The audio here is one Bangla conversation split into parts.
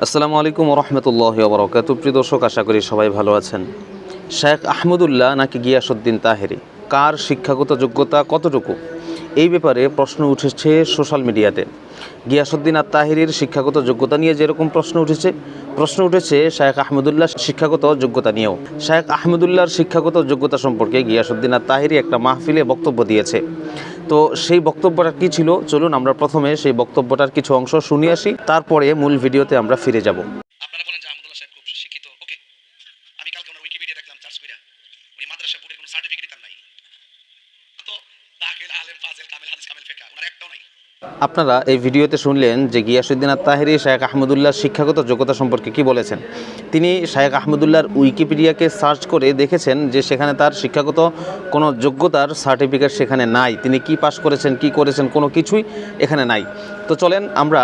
আসসালামু আলাইকুম রহমতুল্লাহি ওয়া বারাকাতুহু। প্রিয় দর্শক, আশা করি সবাই ভালো আছেন। শেখ আহমদুল্লাহ নাকি গিয়াসউদ্দিন তাহেরি, কার শিক্ষাগত যোগ্যতা কতটুকু, এই ব্যাপারে প্রশ্ন উঠেছে সোশ্যাল মিডিয়াতে। গিয়াসউদ্দিন আর তাহেরির শিক্ষাগত যোগ্যতা নিয়ে যেরকম প্রশ্ন উঠেছে শেখ আহমদুল্লাহর শিক্ষাগত যোগ্যতা নিয়েও। শেখ আহমদুল্লাহর শিক্ষাগত যোগ্যতা সম্পর্কে গিয়াসউদ্দিন আর তাহেরি একটা মাহফিলে বক্তব্য দিয়েছে। তো সেই বক্তব্যটা কী ছিল, চলুন আমরা প্রথমে সেই বক্তব্যটার কিছু অংশ শুনে আসি, তারপরে মূল ভিডিওতে আমরা ফিরে যাব। আপনারা বলেন যে আহমদুল্লাহ সাহেব খুব শিক্ষিত, ওকে। আমি কালকে ওনার উইকিপিডিয়া দেখলাম সার্চ কইরা, উনি মাদ্রাসা বোর্ডের কোনো সার্টিফিকেট তার নাই। তো দাখিল, আলেম, ফাজিল, কামিল, হাদিস, কামিল, ফিকহ ওনার একটাও নাই। আপনারা এই ভিডিওতে শুনলেন যে গিয়াসউদ্দিন আর তাহেরি শেখ আহমদুল্লাহর শিক্ষাগত যোগ্যতা সম্পর্কে কি বলেছেন। তিনি শেখ আহমদুল্লাহর উইকিপিডিয়াকে সার্চ করে দেখেছেন যে সেখানে তার শিক্ষাগত কোনো যোগ্যতার সার্টিফিকেট সেখানে নাই। তিনি কি পাস করেছেন, কি করেছেন, কোনো কিছুই এখানে নাই। তো চলেন আমরা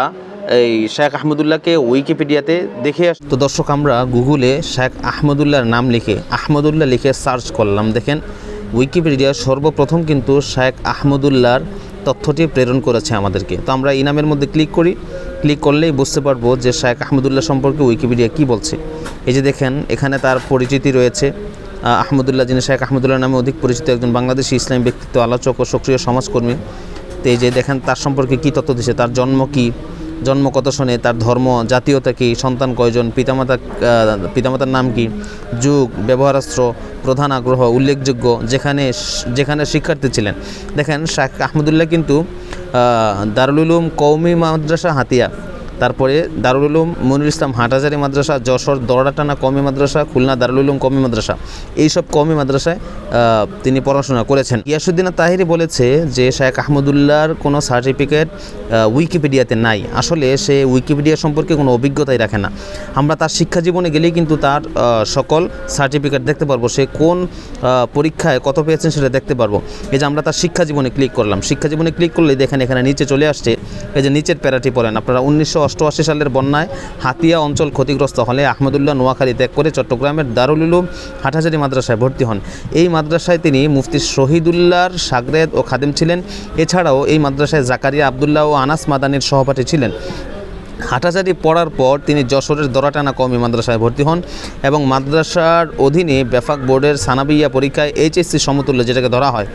এই শেখ আহমদুল্লাহকে উইকিপিডিয়াতে দেখে আসি। তো দর্শক, আমরা গুগলে শেখ আহমদুল্লাহর নাম লিখে আহমদুল্লাহ লিখে সার্চ করলাম। দেখেন উইকিপিডিয়া সর্বপ্রথম কিন্তু শেখ আহমদুল্লাহর তথ্যটি প্রেরণ করেছে আমাদেরকে। তো আমরা এই নামের মধ্যে ক্লিক করলেই বুঝতে পারবো যে শেখ আহমদুল্লাহ সম্পর্কে উইকিপিডিয়া কি বলছে। এই যে দেখেন এখানে তার পরিচিতি রয়েছে। আহমদুল্লাহ, যিনি শেখ আহমদুল্লাহ নামে অধিক পরিচিত, একজন বাংলাদেশি ইসলামী ব্যক্তিত্ব, আলোচক ও সক্রিয় সমাজকর্মী। তো এই যে দেখেন তার সম্পর্কে কী তথ্য দিচ্ছে, তার জন্ম কত সনে, তার ধর্ম, জাতীয়তা কী, সন্তান কয়জন, পিতামাতার নাম কি, যুগ, ব্যবহারাস্ত্র, প্রধান আগ্রহ, উল্লেখযোগ্য, যেখানে শিক্ষার্থী ছিলেন। দেখেন শেখ আহমদুল্লাহ কিন্তু দারুল উলুম কওমি মাদ্রাসা হাতিয়া, তারপরে দারুল উলুম মনিরুল ইসলাম হাটহাজারী মাদ্রাসা, যশোর দরডাটানা কওমি মাদ্রাসা, খুলনা দারুল উলুম কওমি মাদ্রাসা, এইসব কওমি মাদ্রাসায় তিনি পড়াশোনা করেছেন। গিয়াসউদ্দিন তাহেরি বলেছে যে শেখ আহমদুল্লাহর কোনো সার্টিফিকেট উইকিপিডিয়াতে নাই। আসলে সে উইকিপিডিয়া সম্পর্কে কোনো অভিজ্ঞতাই রাখে না। আমরা তার শিক্ষা জীবনে গেলেই কিন্তু তার সকল সার্টিফিকেট দেখতে পারবো, সে কোন পরীক্ষায় কত পেয়েছেন সেটা দেখতে পারবো। এই যে আমরা তার শিক্ষা জীবনে ক্লিক করলাম, শিক্ষা জীবনে ক্লিক করলে দেখেন এখানে নিচে চলে আসছে। এই যে নিচের প্যারাটি পড়েন আপনারা। 1988 সালের বন্যায় হাতিয়া অঞ্চল ক্ষতিগ্রস্ত হলে আহমদুল্লাহ নোয়াখালী ত্যাগ করে চট্টগ্রামের দারুল উলুম হাটহাজারী মাদ্রাসায় ভর্তি হন। এই মাদ্রাসায় তিনি মুফতি শহীদুল্লাহর শাগরেদ ও খাদেম ছিলেন। এছাড়াও এই মাদ্রাসায় জাকারিয়া, আবদুল্লাহ ও আনাস মাদানির সহপাঠী ছিলেন। হাটহাজারী পড়ার পর তিনি যশোরের দরাটানা কওমি মাদ্রাসায় ভর্তি হন এবং মাদ্রাসার অধীনে ব্যাপক বোর্ডের সানাবিয়া পরীক্ষায় এইচএসসি সমতুল্য যেটাকে ধরা হয়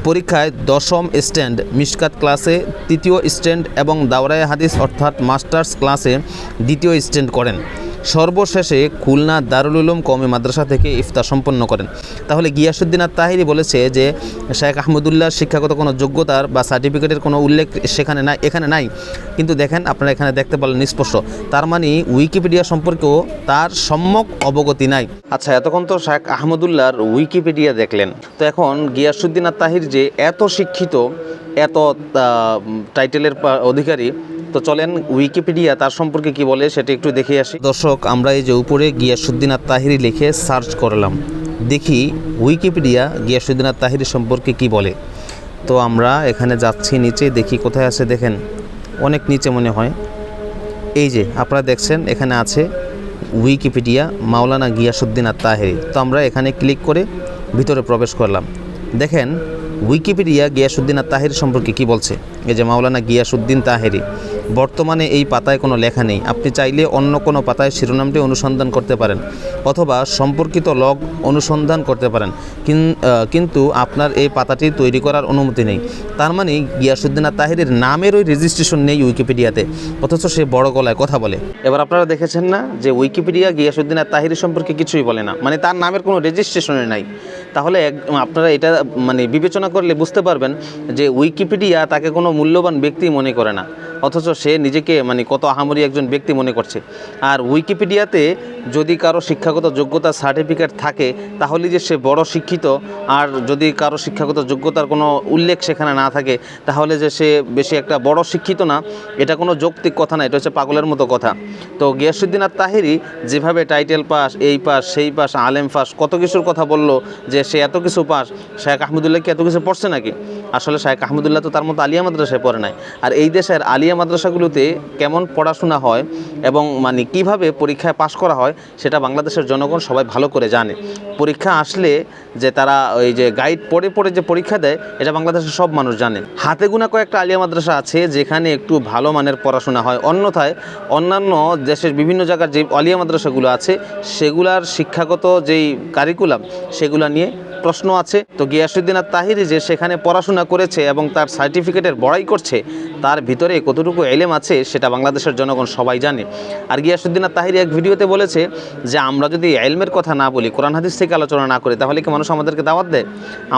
পরীক্ষায় 10ম স্ট্যান্ড, মিশকাত ক্লাসে 3য় স্ট্যান্ড এবং দাওরায়ে হাদিস অর্থাৎ মাস্টার্স ক্লাসে 2য় স্ট্যান্ড করেন। সর্বশেষে খুলনা দারুল উলুম কওমি মাদ্রাসা থেকে ইফতার সম্পন্ন করেন। তাহলে গিয়াসউদ্দিন আর তাহেরি বলেছে যে শেখ আহমদুল্লাহর শিক্ষাগত কোনো যোগ্যতার বা সার্টিফিকেটের কোনো উল্লেখ এখানে নাই। কিন্তু দেখেন আপনারা এখানে দেখতে পারলেন স্পষ্ট, তার মানে উইকিপিডিয়া সম্পর্কেও তার সম্যক অবগতি নাই। আচ্ছা, এতক্ষণ তো শেখ আহমদুল্লাহর উইকিপিডিয়া দেখলেন। তো এখন গিয়াসউদ্দিন আর তাহের যে এত শিক্ষিত, এত টাইটেলের অধিকারী, তো চলেন উইকিপিডিয়া তার সম্পর্কে কি বলে সেটা একটু দেখে আসি। দর্শক, আমরা এই যে উপরে গিয়াসউদ্দিন আর তাহেরি লিখে সার্চ করলাম, দেখি উইকিপিডিয়া গিয়াসউদ্দিন আর তাহেরি সম্পর্কে কি বলে। তো আমরা এখানে যাচ্ছি নিচে, দেখি কোথায় আছে। দেখেন অনেক নিচে মনে হয়। এই যে আপনারা দেখছেন এখানে আছে উইকিপিডিয়া মাওলানা গিয়াসউদ্দিন আর তাহেরি। তো আমরা এখানে ক্লিক করে ভিতরে প্রবেশ করলাম। দেখেন উইকিপিডিয়া গিয়াসউদ্দিন আর তাহেরি সম্পর্কে কি বলছে। এই যে মাওলানা গিয়াসউদ্দিন তাহেরি, বর্তমানে এই পাতায় কোনো লেখা নেই। আপনি চাইলে অন্য কোনো পাতায় শিরোনামটি অনুসন্ধান করতে পারেন অথবা সম্পর্কিত লগ অনুসন্ধান করতে পারেন, কিন্তু আপনার এই পাতাটি তৈরি করার অনুমতি নেই। তার মানে গিয়াসউদ্দিন আর তাহেরির নামের ওই রেজিস্ট্রেশন নেই উইকিপিডিয়াতে, অথচ সে বড় গলায় কথা বলে। এবার আপনারা দেখেছেন না যে উইকিপিডিয়া গিয়াসউদ্দিন আর তাহেরি সম্পর্কে কিছুই বলে না, মানে তার নামের কোনো রেজিস্ট্রেশনে নাই। তাহলে আপনারা এটা মানে বিবেচনা করলে বুঝতে পারবেন যে উইকিপিডিয়া তাকে কোনো মূল্যবান ব্যক্তি মনে করে না, অথচ সে নিজেকে মানে কত আহামরি একজন ব্যক্তি মনে করছে। আর উইকিপিডিয়াতে যদি কারো শিক্ষাগত যোগ্যতার সার্টিফিকেট থাকে তাহলে যে সে বড় শিক্ষিত, আর যদি কারো শিক্ষাগত যোগ্যতার কোনো উল্লেখ সেখানে না থাকে তাহলে যে সে বেশি একটা বড় শিক্ষিত না, এটা কোনো যৌক্তিক কথা না, এটা হচ্ছে পাগলের মতো কথা। তো গিয়াসউদ্দিন আর তাহেরি যেভাবে টাইটেল পাস, এই পাস, সেই পাস, আলেম পাস, কত কিছুর কথা বলল যে যে সে এত কিছু পাস, শায়েখ আহমদুল্লাহ কি এত কিছু পড়ছে নাকি? আসলে শায়েখ আহমদুল্লাহ তো তার মতো আলিয়া মাদ্রাসায় পড়ে নাই। আর এই দেশের আলিয়া মাদ্রাসাগুলোতে কেমন পড়াশোনা হয় এবং মানে কিভাবে পরীক্ষায় পাশ করা হয় সেটা বাংলাদেশের জনগণ সবাই ভালো করে জানে। পরীক্ষা আসলে যে তারা ওই যে গাইড পড়ে পড়ে যে পরীক্ষা দেয়, এটা বাংলাদেশের সব মানুষ জানে। হাতে গোনা কয়েকটা আলিয়া মাদ্রাসা আছে যেখানে একটু ভালো মানের পড়াশোনা হয়, অন্যথায় অন্যান্য দেশের বিভিন্ন জায়গার যে আলিয়া মাদ্রাসাগুলো আছে সেগুলার শিক্ষাগত যেই কারিকুলাম সেগুলো নিয়ে প্রশ্ন আছে। তো গিয়াসউদ্দিন আত-তাহিরি যে সেখানে পড়াশোনা করেছে এবং তার সার্টিফিকেটের বড়াই করছে, তার ভিতরে কতটুকু এলেম আছে সেটা বাংলাদেশের জনগণ সবাই জানে। আর গিয়াসউদ্দিন আত-তাহিরি এক ভিডিওতে বলেছে যে আমরা যদি এলমের কথা না বলি, কোরআন হাদিস থেকে আলোচনা না করি, তাহলে কি মানুষ আমাদেরকে দাওয়াত দেয়?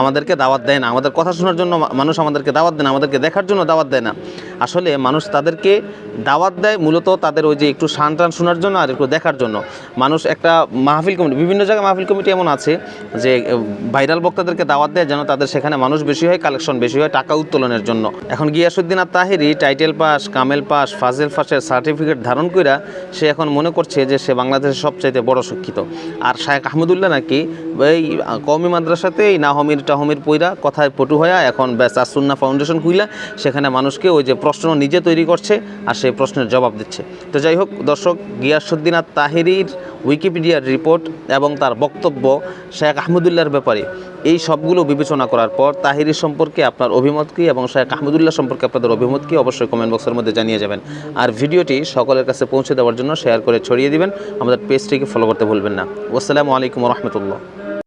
আমাদেরকে দাওয়াত দেয় না। আমাদের কথা শোনার জন্য মানুষ আমাদেরকে দাওয়াত দেয় না, আমাদেরকে দেখার জন্য দাওয়াত দেয় না। আসলে মানুষ তাদেরকে দাওয়াত দেয় মূলত তাদের ওই যে একটু শান টান শোনার জন্য আর একটু দেখার জন্য। মানুষ একটা মাহফিল কমিটি, বিভিন্ন জায়গায় মাহফিল কমিটি এমন আছে যে ভাইরাল বক্তাদেরকে দাওয়াত দেয় যেন তাদের সেখানে মানুষ বেশি হয়, কালেকশন বেশি হয়, টাকা উত্তোলনের জন্য। এখন গিয়াসউদ্দিন আত-তাহিরি টাইটেল পাস, কামেল পাস, ফাজিল পাসের সার্টিফিকেট ধারণ কইরা সে এখন মনে করছে যে সে বাংলাদেশের সবচাইতে বড় শিক্ষিত। আর শায়েখ আহমদুল্লাহ নাকি এই কওমি মাদ্রাসাতে এই নাহমির টাহমির পইরা কথায় পটু হয়ে এখন ব্যাস আসুন্না ফাউন্ডেশন খুইলা সেখানে মানুষকে ওই যে প্রশ্ন নিজে তৈরি করছে আর সেই প্রশ্নের জবাব দিচ্ছে। তো যাই হোক দর্শক, গিয়াসউদ্দিন আত-তাহিরির উইকিপিডিয়ার রিপোর্ট এবং তার বক্তব্য শায়েখ আহমদুল্লাহর ব্যাপারে এই সবগুলো বিবেচনা করার পর তাহিরি সম্পর্কে আপনার অভিমত কী এবং শায়েখ আহমদুল্লাহ সম্পর্কে আপনাদের অভিমত কী অবশ্যই কমেন্ট বক্সের মধ্যে জানিয়ে যাবেন। আর ভিডিওটি সকলের কাছে পৌঁছে দেওয়ার জন্য শেয়ার করে ছড়িয়ে দিবেন। আমাদের পেজটিকে ফলো করতে ভুলবেন না। আসসালামু আলাইকুম ওয়া রাহমাতুল্লাহ।